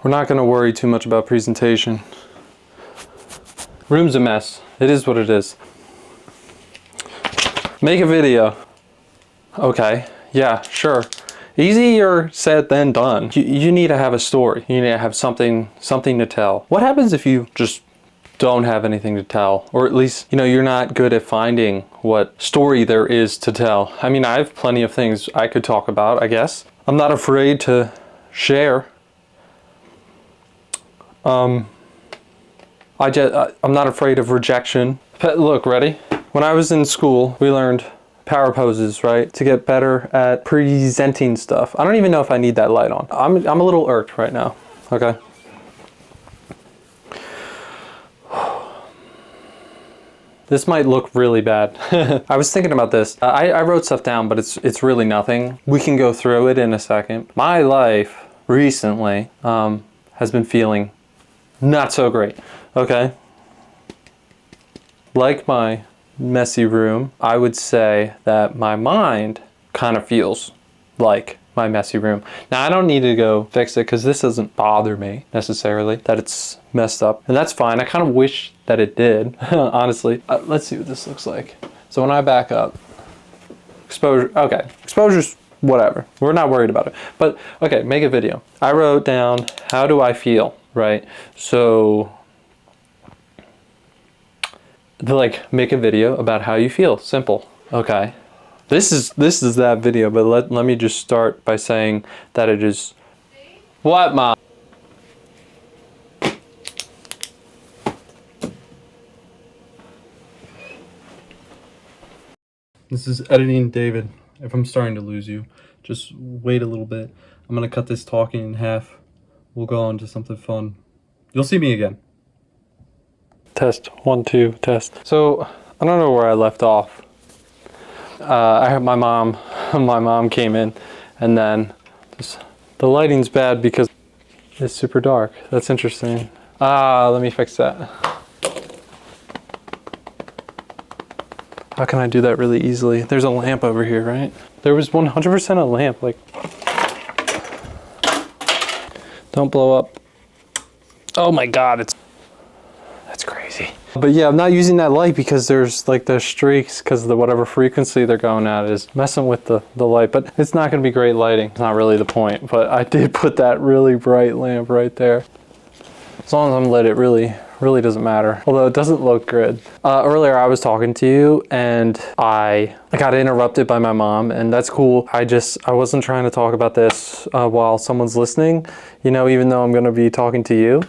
We're not gonna worry too much about presentation. Room's a mess. It is what it is. Make a video. Okay, yeah, sure. Easier said than done. You need to have a story. You need to have something to tell. What happens if you just don't have anything to tell? Or at least, you know, you're not good at finding what story there is to tell. I mean, I have plenty of things I could talk about, I guess. I'm not afraid to share. I'm not afraid of rejection. Look, ready? When I was in school, we learned power poses, right? To get better at presenting stuff. I don't even know if I need that light on. I'm a little irked right now, okay? This might look really bad. I was thinking about this. I wrote stuff down, but it's really nothing. We can go through it in a second. My life recently has been feeling not so great, okay? Like my messy room, I would say that my mind kind of feels like my messy room. Now I don't need to go fix it because this doesn't bother me necessarily that it's messed up, and that's fine. I kind of wish that it did, honestly. Let's see what this looks like. So when I back up, exposure, okay, exposure's whatever. We're not worried about it. But okay, make a video. I wrote down, how do I feel, right? So like, make a video about how you feel. Simple. Okay. This is that video, but let me just start by saying that it is... What, Mom? This is editing David. If I'm starting to lose you, just wait a little bit. I'm gonna cut this talking in half. We'll go on to something fun. You'll see me again. Test, 1, 2, test. So, I don't know where I left off. I heard my mom came in, and then the lighting's bad because it's super dark. That's interesting. Let me fix that. How can I do that really easily? There's a lamp over here, right? There was 100% a lamp, like. Don't blow up. Oh my God, that's crazy. But yeah, I'm not using that light because there's like the streaks, because the whatever frequency they're going at is messing with the light, but it's not gonna be great lighting. It's not really the point, but I did put that really bright lamp right there. As long as I'm lit, it really doesn't matter. Although it doesn't look good. Earlier I was talking to you and I got interrupted by my mom, and that's cool. I wasn't trying to talk about this while someone's listening, you know, even though I'm gonna be talking to you.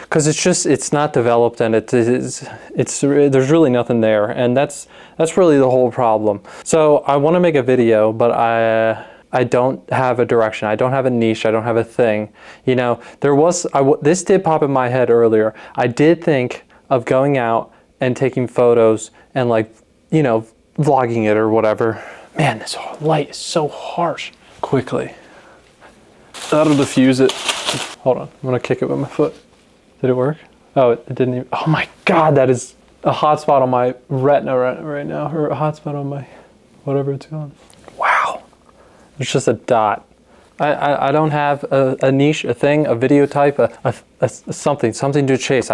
Because it's not developed, and there's really nothing there, and that's really the whole problem. So I want to make a video, but I don't have a direction. I don't have a niche. I don't have a thing. You know, this did pop in my head earlier. I did think of going out and taking photos and, like, you know, vlogging it or whatever. Man, this light is so harsh. Quickly. That'll diffuse it. Hold on, I'm gonna kick it with my foot. Did it work? Oh, it didn't even, oh my God, that is a hot spot on my retina right now, or a hot spot on my, whatever it's called. Wow, it's just a dot. I don't have a niche, a thing, a video type, something to chase.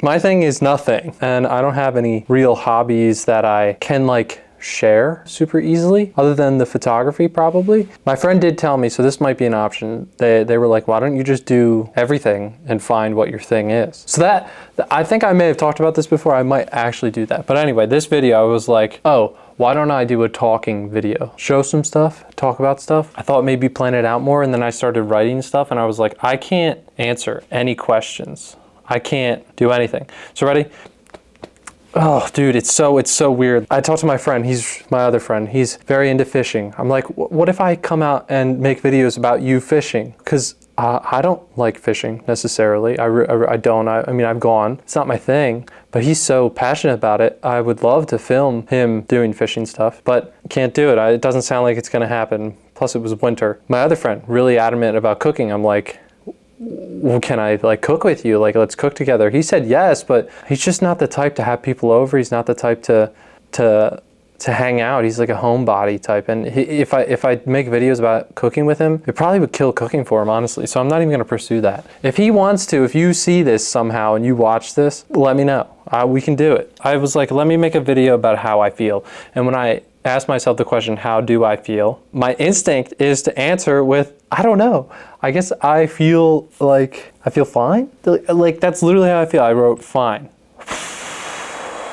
My thing is nothing, and I don't have any real hobbies that I can, like, share super easily, other than the photography probably. My friend did tell me, so this might be an option. They were like, why don't you just do everything and find what your thing is? So that, I think I may have talked about this before. I might actually do that. But anyway, this video, I was like, oh, why don't I do a talking video? Show some stuff, talk about stuff. I thought maybe plan it out more, and then I started writing stuff, and I was like, I can't answer any questions. I can't do anything. So ready? Oh, dude, it's so weird. I talked to my friend, he's my other friend, he's very into fishing. I'm like, what if I come out and make videos about you fishing? Because I don't like fishing necessarily. I don't. I mean, I've gone. It's not my thing, but he's so passionate about it. I would love to film him doing fishing stuff, but can't do it. It doesn't sound like it's gonna happen. Plus it was winter. My other friend, really adamant about cooking. I'm like, well, can I, like, cook with you? Like, let's cook together. He said yes, but he's just not the type to have people over. He's not the type to to hang out. He's like a homebody type, and if I make videos about cooking with him, it probably would kill cooking for him, honestly. So I'm not even going to pursue that. If he wants to, if you see this somehow and you watch this, let me know. We can do it. I was like, let me make a video about how I feel. And when I ask myself the question, how do I feel? My instinct is to answer with, I don't know. I guess I feel fine. Like, that's literally how I feel. I wrote fine.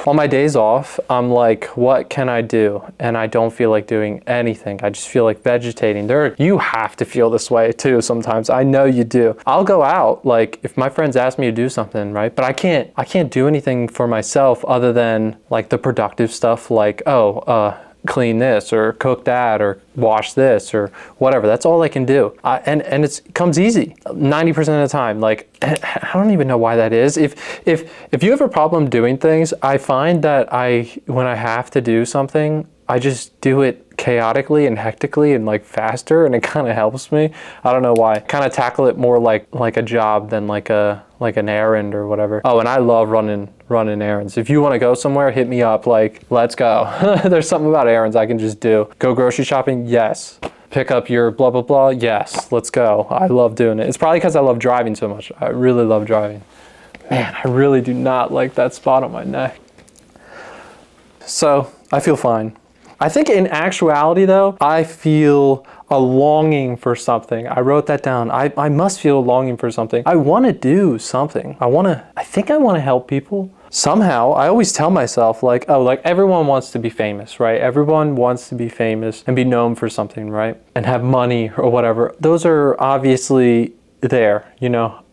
On my days off, I'm like, what can I do? And I don't feel like doing anything. I just feel like vegetating. You have to feel this way too sometimes. I know you do. I'll go out, like if my friends ask me to do something, right? But I can't do anything for myself other than like the productive stuff, like, clean this or cook that or wash this or whatever. That's all I can do. And it comes easy 90% of the time. Like, I don't even know why that is. If you have a problem doing things, I find that when I have to do something, I just do it chaotically and hectically and like faster, and it kind of helps me. I don't know why. Kind of tackle it more like a job than like an errand or whatever. Oh, and I love running errands. If you want to go somewhere, hit me up. Like, let's go. There's something about errands I can just do. Go grocery shopping? Yes. Pick up your blah, blah, blah? Yes. Let's go. I love doing it. It's probably because I love driving so much. I really love driving. Man, I really do not like that spot on my neck. So, I feel fine. I think in actuality though, I feel a longing for something. I wrote that down. I must feel a longing for something. I want to do something. I think I want to help people. Somehow, I always tell myself like, oh, like everyone wants to be famous, right? Everyone wants to be famous and be known for something, right? And have money or whatever. Those are obviously there, you know.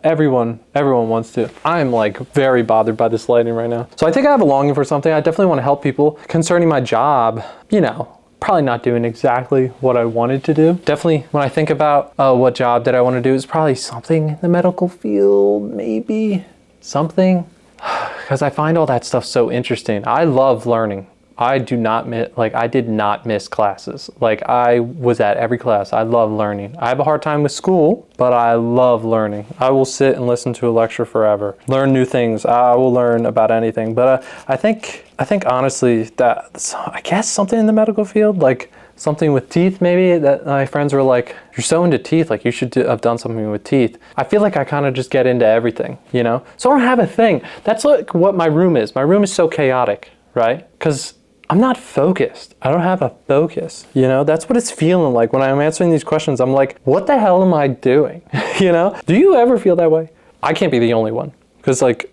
Everyone wants to. I'm like very bothered by this lighting right now. So I think I have a longing for something. I definitely want to help people. Concerning my job, you know, probably not doing exactly what I wanted to do. Definitely when I think about what job did I want to do, it's probably something in the medical field, maybe something. Because I find all that stuff so interesting. I love learning. I did not miss classes. Like, I was at every class. I love learning. I have a hard time with school, but I love learning. I will sit and listen to a lecture forever. Learn new things. I will learn about anything. But I think honestly that, I guess something in the medical field, like something with teeth maybe, that my friends were like, you're so into teeth, like you should have done something with teeth. I feel like I kind of just get into everything, you know? So I don't have a thing. That's like what my room is. My room is so chaotic, right? Because I'm not focused. I don't have a focus, you know? That's what it's feeling like when I'm answering these questions. I'm like, what the hell am I doing? You know? Do you ever feel that way? I can't be the only one. Because like,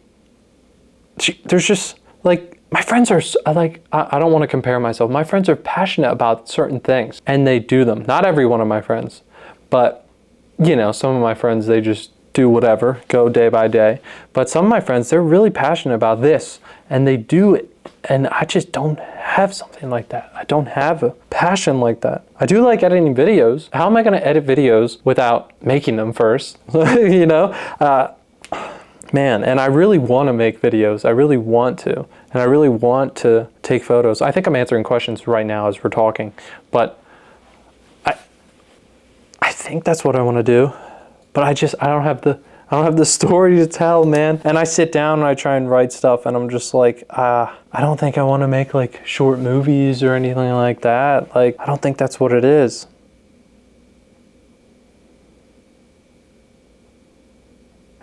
there's just like, my friends are like, I don't want to compare myself. My friends are passionate about certain things and they do them. Not every one of my friends, but you know, some of my friends, they just do whatever, go day by day. But some of my friends, they're really passionate about this and they do it. And I just don't have something like that. I don't have a passion like that. I do like editing videos. How am I going to edit videos without making them first? You know? Man, and I really want to make videos. I really want to. And I really want to take photos. I think I'm answering questions right now as we're talking. But I think that's what I want to do. But I don't have the story to tell, man. And I sit down and I try and write stuff and I'm just like, I don't think I want to make like short movies or anything like that. Like, I don't think that's what it is.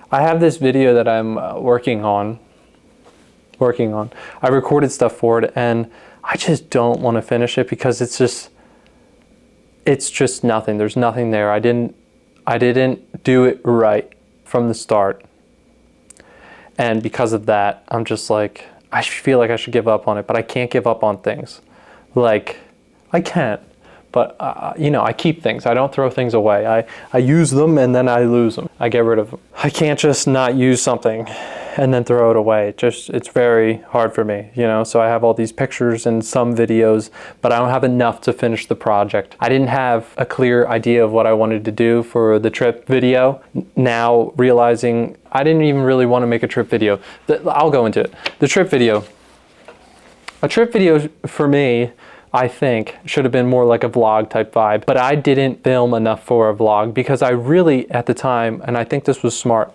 I have this video that I'm working on. I recorded stuff for it and I just don't want to finish it because it's just nothing. There's nothing there. I didn't do it right from the start. And because of that, I'm just like, I feel like I should give up on it, but I can't give up on things. Like, I can't. But, you know, I keep things. I don't throw things away. I use them and then I lose them. I get rid of them. I can't just not use something and then throw it away. It's very hard for me, you know? So I have all these pictures and some videos, but I don't have enough to finish the project. I didn't have a clear idea of what I wanted to do for the trip video. Now realizing I didn't even really want to make a trip video. I'll go into it. The trip video. A trip video for me, I think, should have been more like a vlog type vibe, but I didn't film enough for a vlog because I really at the time, and I think this was smart,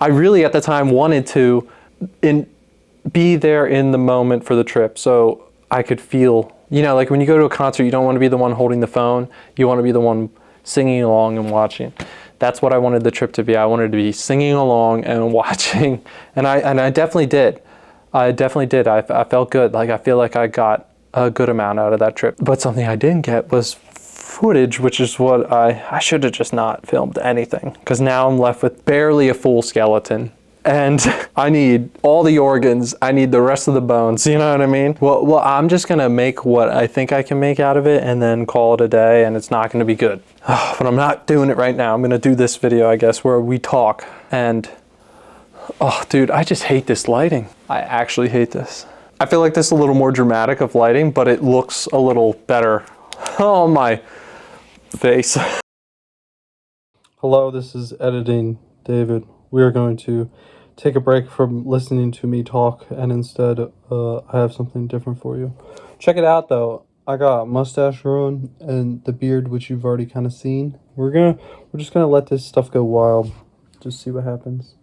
I really at the time wanted to be there in the moment for the trip. So I could feel, you know, like when you go to a concert, you don't want to be the one holding the phone. You want to be the one singing along and watching. That's what I wanted the trip to be. I wanted to be singing along and watching. And I definitely did. I definitely did. I felt good. Like, I feel like I got a good amount out of that trip. But something I didn't get was footage, which is what I should have just not filmed anything, because now I'm left with barely a full skeleton. And I need all the organs. I need the rest of the bones. You know what I mean? Well, I'm just gonna make what I think I can make out of it and then call it a day, and it's not gonna be good. But I'm not doing it right now. I'm gonna do this video, I guess, where we talk. And, oh, dude, I just hate this lighting. I actually hate this. I feel like this is a little more dramatic of lighting, but it looks a little better on my face. Hello, this is Editing David. We are going to take a break from listening to me talk, and instead I have something different for you. Check it out though. I got mustache growing and the beard, which you've already kind of seen. We're just gonna let this stuff go wild. Just see what happens.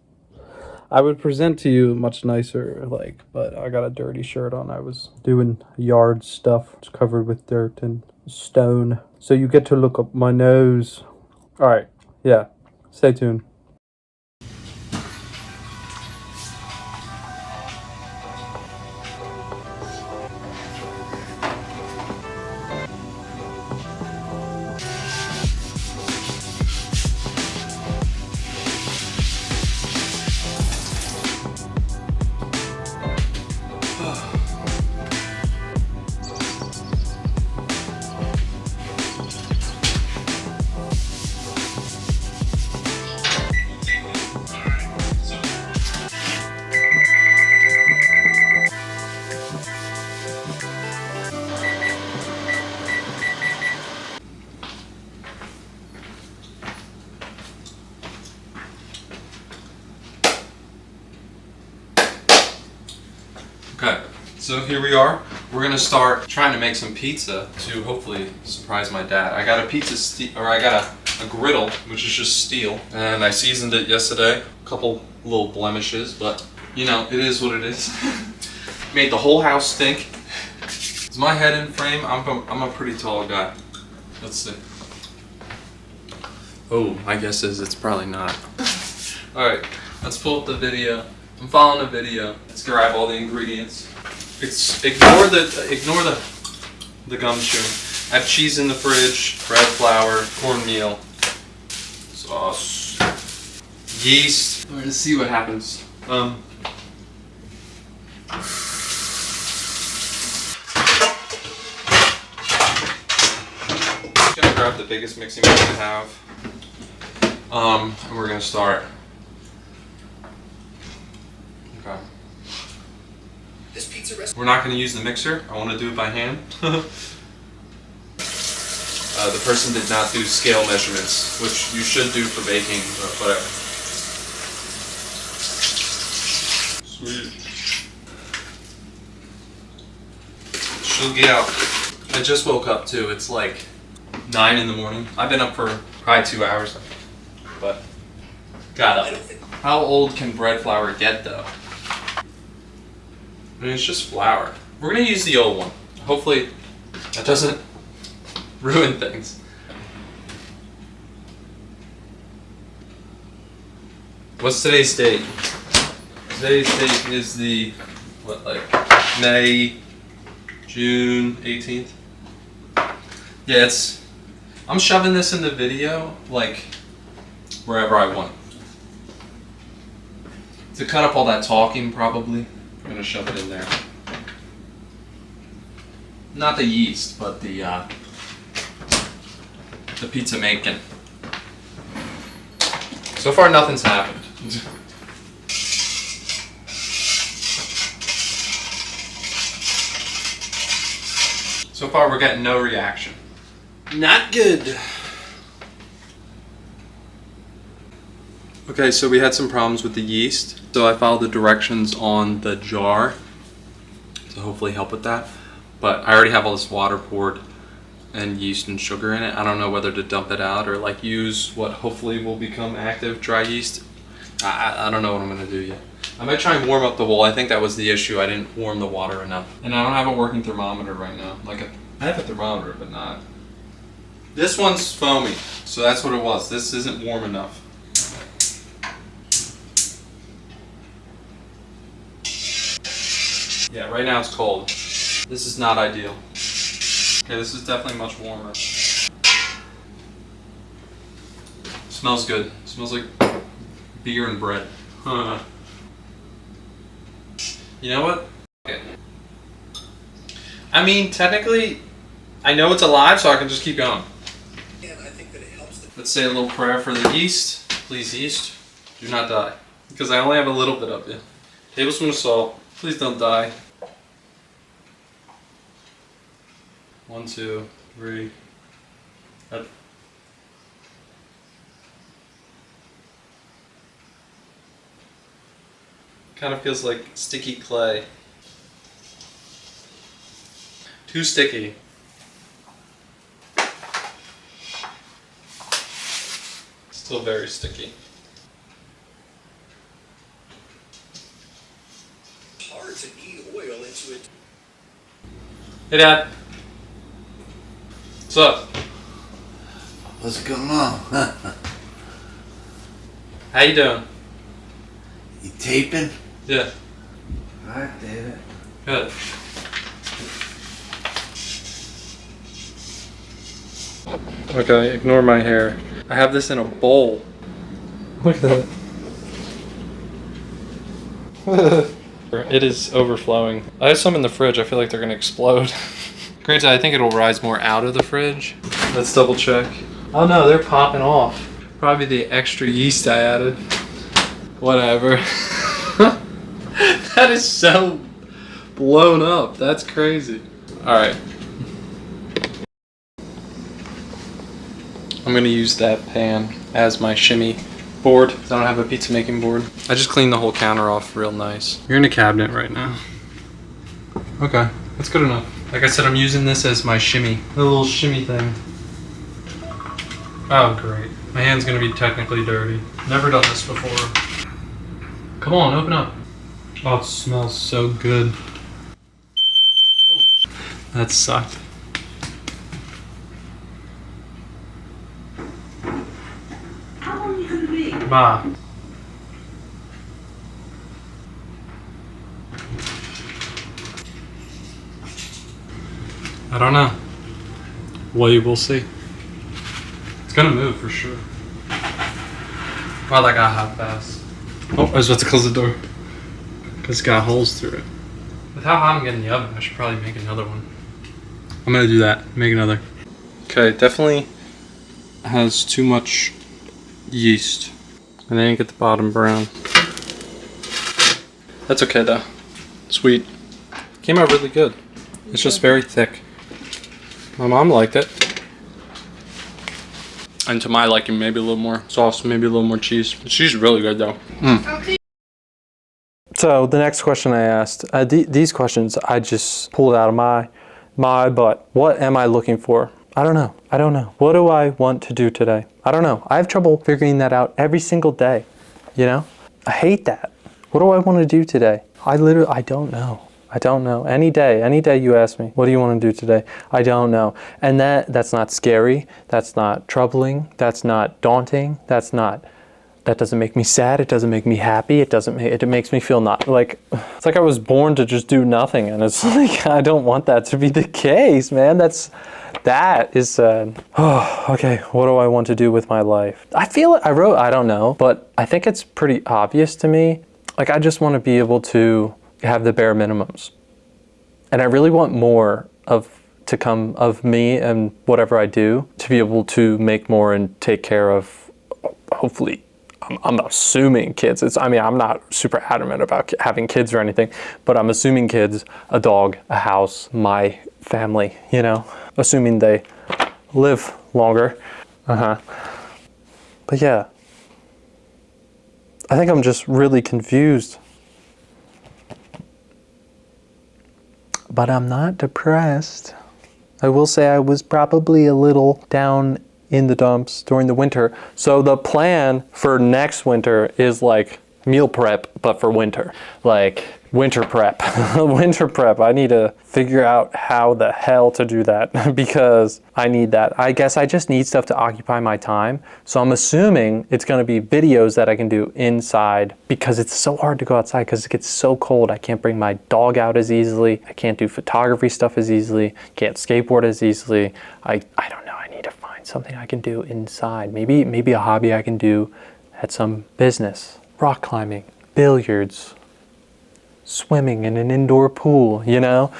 I would present to you much nicer, like, but I got a dirty shirt on. I was doing yard stuff. It's covered with dirt and stone. So you get to look up my nose. All right, yeah, stay tuned. Okay, so here we are. We're gonna start trying to make some pizza to hopefully surprise my dad. I got a I got a griddle, which is just steel, and I seasoned it yesterday. A couple little blemishes, but you know, it is what it is. Made the whole house stink. Is my head in frame? I'm a pretty tall guy. Let's see. Oh, my guess is it's probably not. All right, let's pull up the video. I'm following the video. Let's grab all the ingredients. Ignore the gum chewing. I have cheese in the fridge, bread flour, cornmeal, sauce, yeast. We're gonna see what happens. Just gonna grab the biggest mixing bowl I have. And we're gonna start. Okay. This pizza recipe. We're not going to use the mixer. I want to do it by hand. The person did not do scale measurements, which you should do for baking, but whatever. Sweet. She'll get out. I just woke up too. It's like 9 in the morning. I've been up for probably 2 hours, but got up. How old can bread flour get though? I mean, it's just flour. We're gonna use the old one. Hopefully that doesn't ruin things. What's today's date? Today's date is the, what, like May, June 18th? Yeah, I'm shoving this in the video, like, wherever I want. To cut up all that talking, probably. I'm gonna shove it in there. Not the yeast, but the pizza making. So far, nothing's happened. So far, we're getting no reaction. Not good. Okay, so we had some problems with the yeast. So I followed the directions on the jar to hopefully help with that. But I already have all this water poured and yeast and sugar in it. I don't know whether to dump it out or like use what hopefully will become active dry yeast. I don't know what I'm gonna do yet. I might try and warm up the bowl. I think that was the issue. I didn't warm the water enough. And I don't have a working thermometer right now. I have a thermometer, but not. This one's foamy, so that's what it was. This isn't warm enough. Yeah, right now it's cold. This is not ideal. Okay, this is definitely much warmer. Smells good. Smells like beer and bread. You know what? Okay. I mean, technically, I know it's alive, so I can just keep going. And I think that it helps the Let's say a little prayer for the yeast. Please, yeast, do not die. Because I only have a little bit of you. Tablespoon of salt. Please don't die. 1, 2, 3. That. Kind of feels like sticky clay. Too sticky. Still very sticky. hard to eat oil into it. Hey, Dad. What's up? What's going on? How you doing? You taping? Yeah. Alright, David. Good. Okay, ignore my hair. I have this in a bowl. Look at that. It is overflowing. I have some in the fridge. I feel like they're gonna explode. Granted, I think it'll rise more out of the fridge. Let's double check. Oh no, they're popping off. Probably the extra yeast I added. Whatever. That is so blown up. That's crazy. Alright. I'm gonna use that pan as my shimmy board. I don't have a pizza making board. I just cleaned the whole counter off real nice. You're in a cabinet right now. Okay, that's good enough. Like I said, I'm using this as my shimmy. The little shimmy thing. Oh, great. My hand's gonna be technically dirty. Never done this before. Come on, open up. Oh, it smells so good. That sucked. Ma. I don't know. We will see. It's gonna move for sure. Wow, that got hot fast. Oh, I was about to close the door. Because it's got holes through it. With how hot I'm getting in the oven, I should probably make another one. I'm gonna do that. Make another. Okay, definitely has too much yeast. And I didn't get the bottom brown. That's okay though. Sweet. Came out really good. It's just very thick. My mom liked it. And to my liking, maybe a little more sauce, maybe a little more cheese. The cheese is really good though. So the next question I asked, these questions I just pulled out of my butt. What am I looking for? I don't know. I don't know. What do I want to do today? I don't know. I have trouble figuring that out every single day. You know? I hate that. What do I want to do today? I don't know. I don't know. Any day you ask me, what do you want to do today? I don't know. And that's not scary. That's not troubling. That's not daunting. That doesn't make me sad. It doesn't make me happy. It makes me feel not like, it's like I was born to just do nothing. And it's like, I don't want that to be the case, man. That is sad. Oh, okay. What do I want to do with my life? I don't know, but I think it's pretty obvious to me. Like, I just want to be able to have the bare minimums. And I really want more to come of me and whatever I do to be able to make more and take care of, hopefully, I'm assuming kids. I'm not super adamant about having kids or anything, but I'm assuming kids, a dog, a house, my family, you know, assuming they live longer. But yeah, I think I'm just really confused. But I'm not depressed. I will say I was probably a little down in the dumps during the winter. So the plan for next winter is like meal prep, but for winter. Like winter prep, winter prep. I need to figure out how the hell to do that because I need that. I guess I just need stuff to occupy my time. So I'm assuming it's going to be videos that I can do inside because it's so hard to go outside because it gets so cold. I can't bring my dog out as easily. I can't do photography stuff as easily. Can't skateboard as easily. I don't know. I need to find something I can do inside. Maybe a hobby I can do at some business. Rock climbing, billiards, swimming in an indoor pool, you know?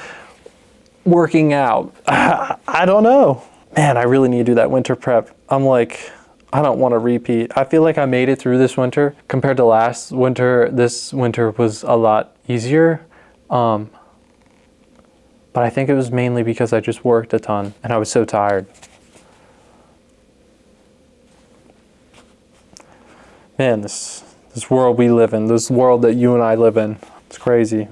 Working out. I don't know. Man, I really need to do that winter prep. I'm like, I don't want to repeat. I feel like I made it through this winter. Compared to last winter, this winter was a lot easier. But I think it was mainly because I just worked a ton and I was so tired. Man, this world we live in, this world that you and I live in, it's crazy.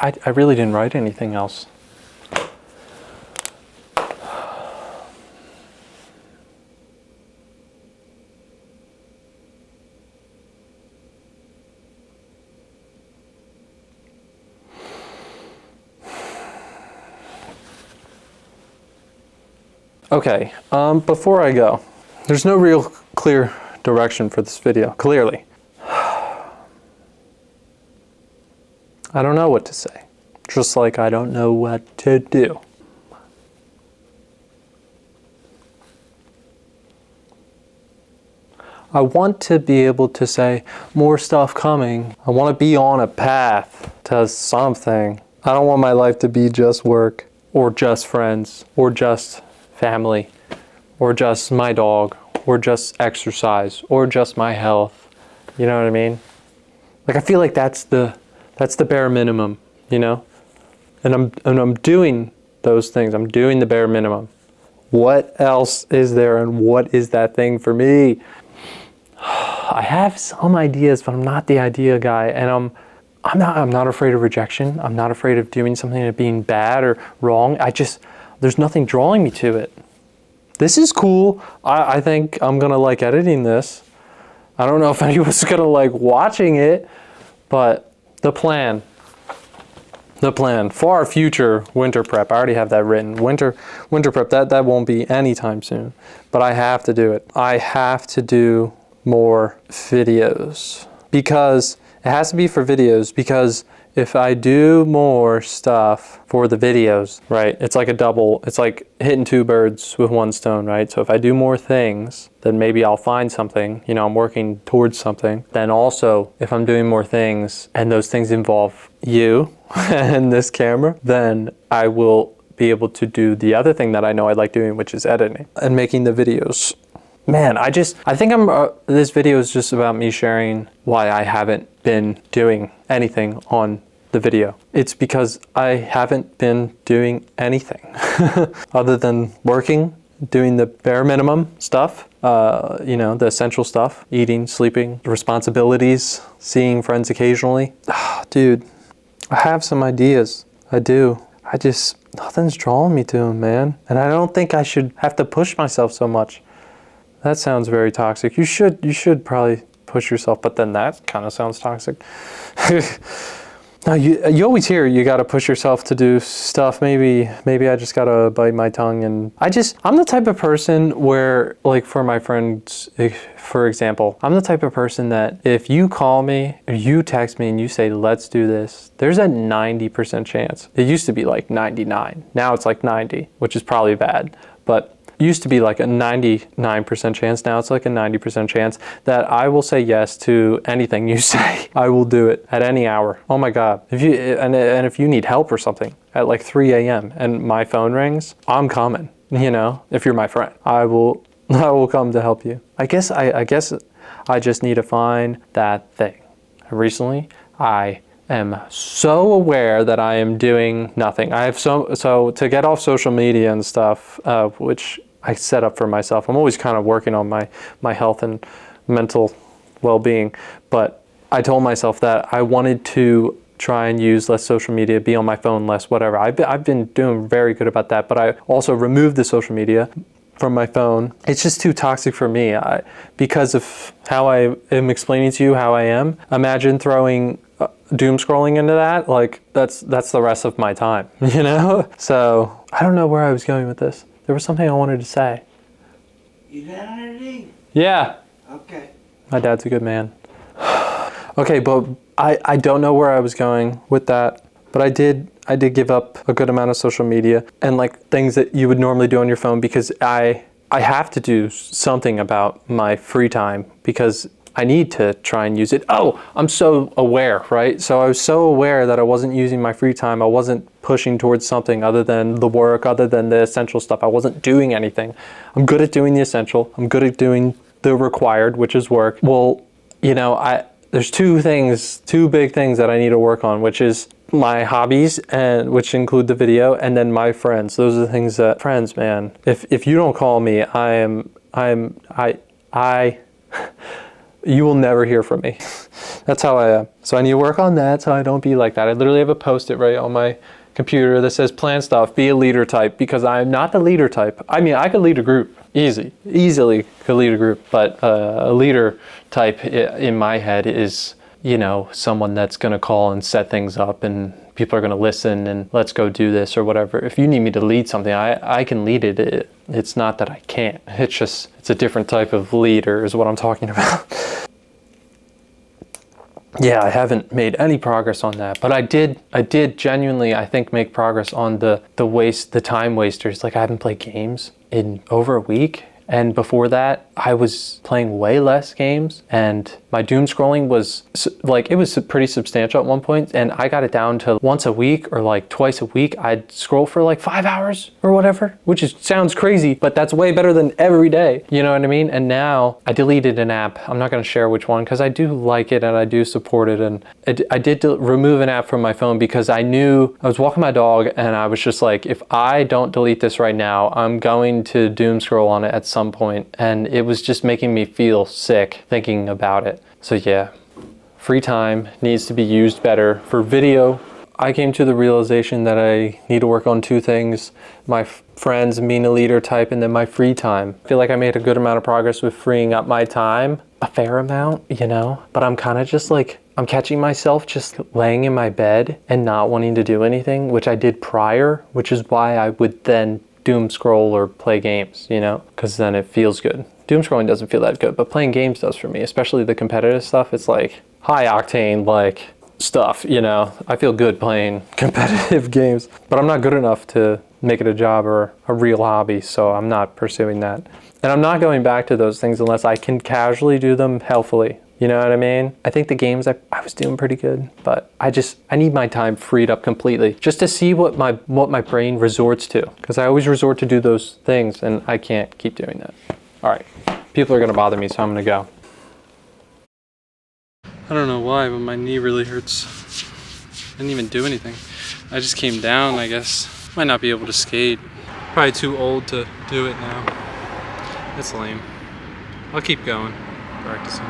I really didn't write anything else. Okay, before I go, there's no real clear direction for this video, clearly. I don't know what to say, just like I don't know what to do. I want to be able to say more stuff coming. I want to be on a path to something. I don't want my life to be just work or just friends or just family or just my dog or just exercise or just my health. You know what I mean? Like I feel like that's the bare minimum, you know? And I'm doing those things. I'm doing the bare minimum. What else is there and what is that thing for me? I have some ideas, but I'm not the idea guy, and I'm not afraid of rejection. I'm not afraid of doing something and being bad or wrong. There's nothing drawing me to it. This is cool. I think I'm gonna like editing this. I don't know if anyone's gonna like watching it, but the plan for our future winter prep, I already have that written. Winter prep, that won't be anytime soon, but I have to do it. I have to do more videos because it has to be for videos, because if I do more stuff for the videos, right, it's like it's like hitting two birds with one stone, right? So if I do more things, then maybe I'll find something, you know, I'm working towards something. Then also, if I'm doing more things and those things involve you and this camera, then I will be able to do the other thing that I know I like doing, which is editing and making the videos. Man, I think this video is just about me sharing why I haven't been doing anything on the video. It's because I haven't been doing anything other than working, doing the bare minimum stuff, you know, the essential stuff, eating, sleeping, responsibilities, seeing friends occasionally. Dude, I have some ideas. I do. Nothing's drawing me to them, man. And I don't think I should have to push myself so much. That sounds very toxic. You should probably push yourself, but then that kind of sounds toxic. No, you always hear you got to push yourself to do stuff. Maybe I just got to bite my tongue. And I'm the type of person where, like for my friends, for example, I'm the type of person that if you call me or you text me and you say, let's do this, there's a 90% chance. It used to be like 99. Now it's like 90, which is probably bad, but used to be like a 99% chance. Now it's like a 90% chance that I will say yes to anything you say. I will do it at any hour. Oh my God. If you need help or something at like 3 a.m. and my phone rings, I'm coming, you know, if you're my friend, I will come to help you. I guess I just need to find that thing. Recently, I am so aware that I am doing nothing. I have so to get off social media and stuff, which I set up for myself. I'm always kind of working on my health and mental well-being, but I told myself that I wanted to try and use less social media, be on my phone less, whatever. I've been doing very good about that, but I also removed the social media from my phone. It's just too toxic for me because of how I am explaining to you how I am. Imagine throwing doom scrolling into that. Like that's the rest of my time, you know? So I don't know where I was going with this. There was something I wanted to say. You done anything? Yeah. Okay. My dad's a good man. Okay, but I don't know where I was going with that, but I did give up a good amount of social media and like things that you would normally do on your phone because I have to do something about my free time because I need to try and use it. Oh, I'm so aware, right? So I was so aware that I wasn't using my free time. I wasn't pushing towards something other than the work, other than the essential stuff. I wasn't doing anything. I'm good at doing the essential. I'm good at doing the required, which is work. Well, you know, there's two big things that I need to work on, which is my hobbies, and which include the video, and then my friends. Those are the things that friends, man. If you don't call me, you will never hear from me. That's how I am. So I need to work on that so I don't be like that. I literally have a post-it right on my computer that says plan stuff, be a leader type, because I'm not the leader type. I mean, I could lead a group, easily could lead a group, but a leader type in my head is, you know, someone that's gonna call and set things up and people are gonna listen and let's go do this or whatever. If you need me to lead something, I can lead it. It's not that I can't. It's just, it's a different type of leader is what I'm talking about. Yeah, I haven't made any progress on that, but I did genuinely, I think, make progress on the time wasters. Like I haven't played games in over a week. And before that, I was playing way less games, and my doom scrolling was like, it was pretty substantial at one point, and I got it down to once a week or like twice a week. I'd scroll for like 5 hours or whatever, which sounds crazy, but that's way better than every day. You know what I mean? And now I deleted an app. I'm not going to share which one because I do like it and I do support it. And I did remove an app from my phone because I knew I was walking my dog and I was just like, if I don't delete this right now, I'm going to doom scroll on it at some point, and it was just making me feel sick thinking about it. So yeah, free time needs to be used better. For video, I came to the realization that I need to work on two things: my friends, being a leader type, and then my free time. I feel like I made a good amount of progress with freeing up my time, a fair amount, you know, but I'm kind of just like, I'm catching myself just laying in my bed and not wanting to do anything, which I did prior, which is why I would then doom scroll or play games, you know, because then it feels good. Doom scrolling doesn't feel that good, but playing games does for me, especially the competitive stuff. It's like high octane, like stuff, you know. I feel good playing competitive games, but I'm not good enough to make it a job or a real hobby, so I'm not pursuing that. And I'm not going back to those things unless I can casually do them healthily. You know what I mean? I think the games I was doing pretty good, but I need my time freed up completely just to see what my brain resorts to, because I always resort to do those things and I can't keep doing that. All right, people are gonna bother me, so I'm gonna go. I don't know why, but my knee really hurts. I didn't even do anything. I just came down, I guess. Might not be able to skate. Probably too old to do it now. That's lame. I'll keep going, practicing.